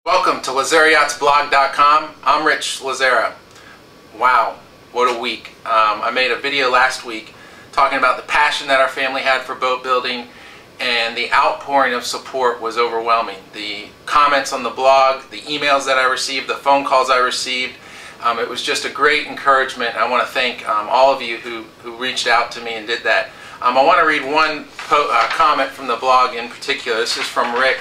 Welcome to LazzaraYachtsBlog.com. I'm Rich Lazzara. Wow, what a week. I made a video last week talking about the passion that our family had for boat building, and the outpouring of support was overwhelming. The comments on the blog, the emails that I received, the phone calls I received, it was just a great encouragement. I want to thank all of you who reached out to me and did that. I want to read one comment from the blog in particular. This is from Rick.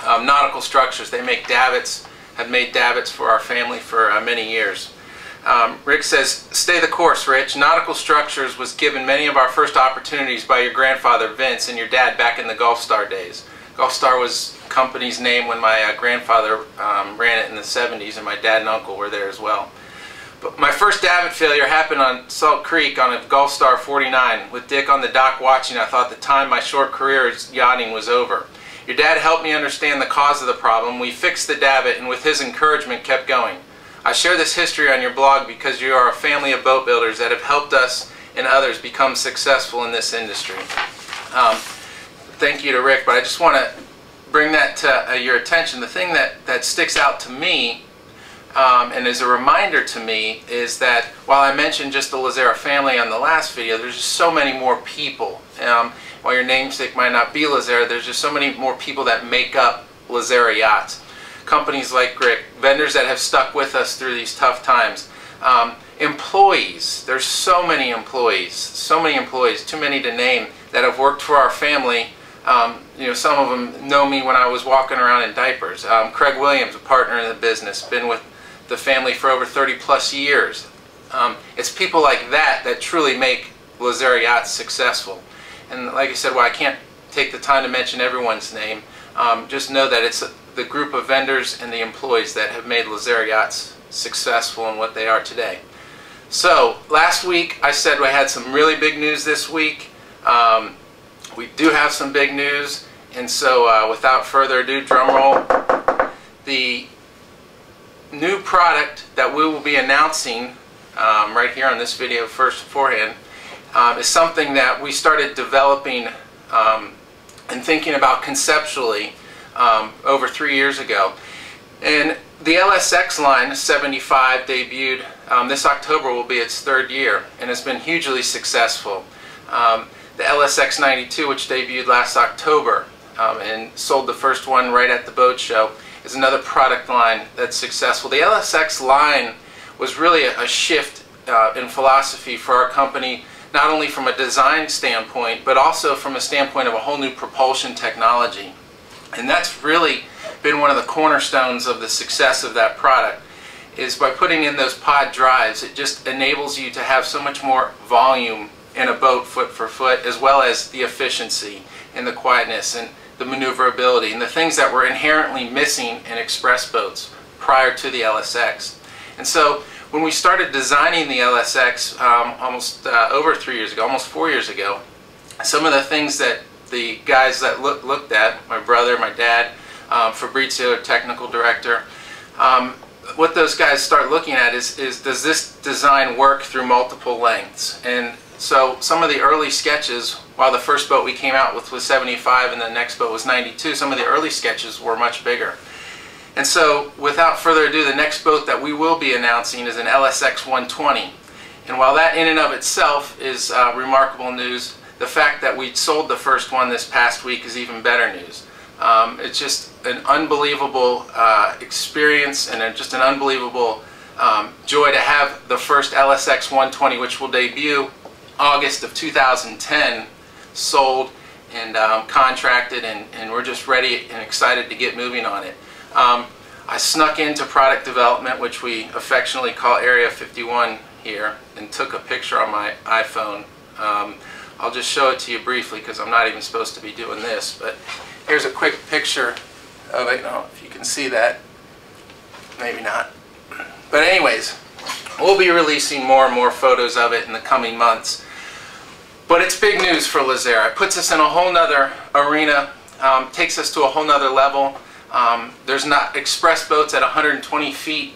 Nautical Structures. They make davits, have made davits for our family for many years. Rick says, "Stay the course, Rich. Nautical Structures was given many of our first opportunities by your grandfather Vince and your dad back in the Gulf Star days." Gulf Star was the company's name when my grandfather ran it in the 70s, and my dad and uncle were there as well. But my first davit failure happened on Salt Creek on a Gulf Star 49. With Dick on the dock watching, I thought the time my short career as yachting was over. Your dad helped me understand the cause of the problem. We fixed the davit, and with his encouragement kept going. I share this history on your blog because you are a family of boat builders that have helped us and others become successful in this industry. Thank you to Rick, but I just want to bring that to your attention. The thing that sticks out to me and is a reminder to me is that while I mentioned just the Lazzara family on the last video, there's just so many more people. While your namesake might not be Lazzara, there's just so many more people that make up Lazzara Yachts. Companies like Rick, vendors that have stuck with us through these tough times. Employees, there's so many employees, too many to name, that have worked for our family. You know, some of them know me when I was walking around in diapers. Craig Williams, a partner in the business, been with the family for over 30+ years. It's people like that that truly make Lazzara Yachts successful. And like I said, while I can't take the time to mention everyone's name, just know that it's the group of vendors and the employees that have made Lazzara Yachts successful in what they are today. So, last week I said we had some really big news this week. We do have some big news, and so without further ado, drum roll. The new product that we will be announcing right here on this video beforehand is something that we started developing and thinking about conceptually over 3 years ago. And the LSX line 75 debuted this October, will be its 3rd year, and has been hugely successful. The LSX 92, which debuted last October and sold the first one right at the boat show, is another product line that's successful. The LSX line was really a shift in philosophy for our company, not only from a design standpoint, but also from a standpoint of a whole new propulsion technology. And that's really been one of the cornerstones of the success of that product, is by putting in those pod drives. It just enables you to have so much more volume in a boat foot for foot, as well as the efficiency and the quietness and the maneuverability and the things that were inherently missing in express boats prior to the LSX. And so when we started designing the LSX almost over 3 years ago, almost 4 years ago, some of the things that the guys that looked at, my brother, my dad, Fabrizio, technical director, what those guys start looking at is does this design work through multiple lengths? And so some of the early sketches, while the first boat we came out with was 75 and the next boat was 92, some of the early sketches were much bigger. And so, without further ado, the next boat that we will be announcing is an LSX 120. And while that in and of itself is remarkable news, the fact that we sold the first one this past week is even better news. It's just an unbelievable experience and just an unbelievable joy to have the first LSX 120, which will debut August of 2010, sold and contracted, and we're just ready and excited to get moving on it. I snuck into product development, which we affectionately call Area 51 here, and took a picture on my iPhone. I'll just show it to you briefly because I'm not even supposed to be doing this, but here's a quick picture of it. I don't know if you can see that. Maybe not. But anyways, we'll be releasing more and more photos of it in the coming months. But it's big news for Lazzara. It puts us in a whole nother arena, takes us to a whole nother level. There's not express boats at 120 feet.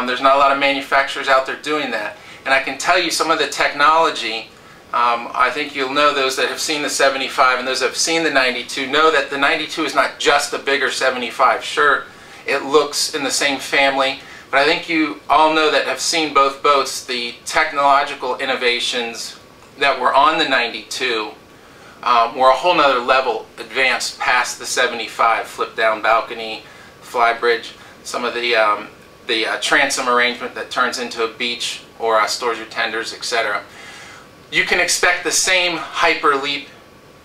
There's not a lot of manufacturers out there doing that. And I can tell you some of the technology, I think you'll know, those that have seen the 75 and those that have seen the 92 know that the 92 is not just a bigger 75. Sure, it looks in the same family. But I think you all know that have seen both boats, the technological innovations that were on the 92 were a whole nother level advanced past the 75. Flip down balcony, fly bridge, some of the transom arrangement that turns into a beach or stores your tenders, etc. You can expect the same hyper leap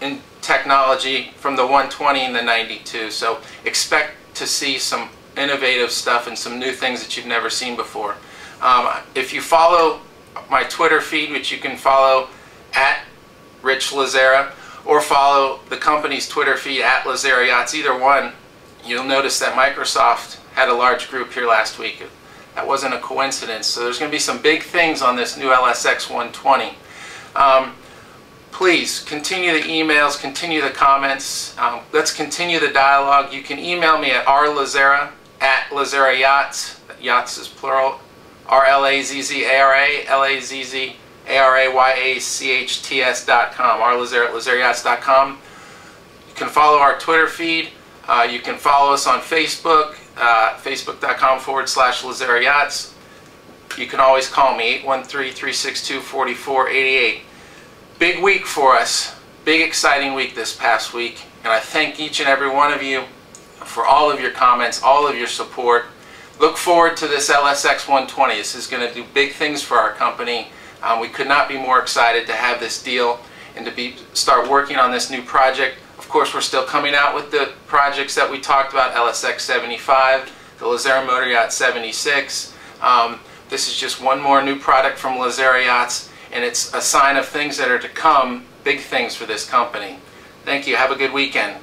in technology from the 120 and the 92. So expect to see some innovative stuff and some new things that you've never seen before. If you follow my Twitter feed, which you can follow at Rich Lazzara, or follow the company's Twitter feed at Lazzara Yachts, either one, you'll notice that Microsoft had a large group here last week. That wasn't a coincidence. So there's going to be some big things on this new LSX 120. Please continue the emails, continue the comments. Let's continue the dialogue. You can email me at rlazzara@Lazzara Yachts. Yachts is plural. RLAZZARA LAZZARAYACHTS.com. rlazzara@LazzaraYachts.com. You can follow our Twitter feed. You can follow us on Facebook, facebook.com/Lazzara Yachts. You can always call me, 813-362-4488. Big week for us, big exciting week this past week, and I thank each and every one of you for all of your comments, all of your support. Look forward to this LSX 120. This is going to do big things for our company. We could not be more excited to have this deal and to start working on this new project. Of course, we're still coming out with the projects that we talked about, LSX 75, the Lazzara Motor Yacht 76. This is just one more new product from Lazzara Yachts, and it's a sign of things that are to come, big things for this company. Thank you. Have a good weekend.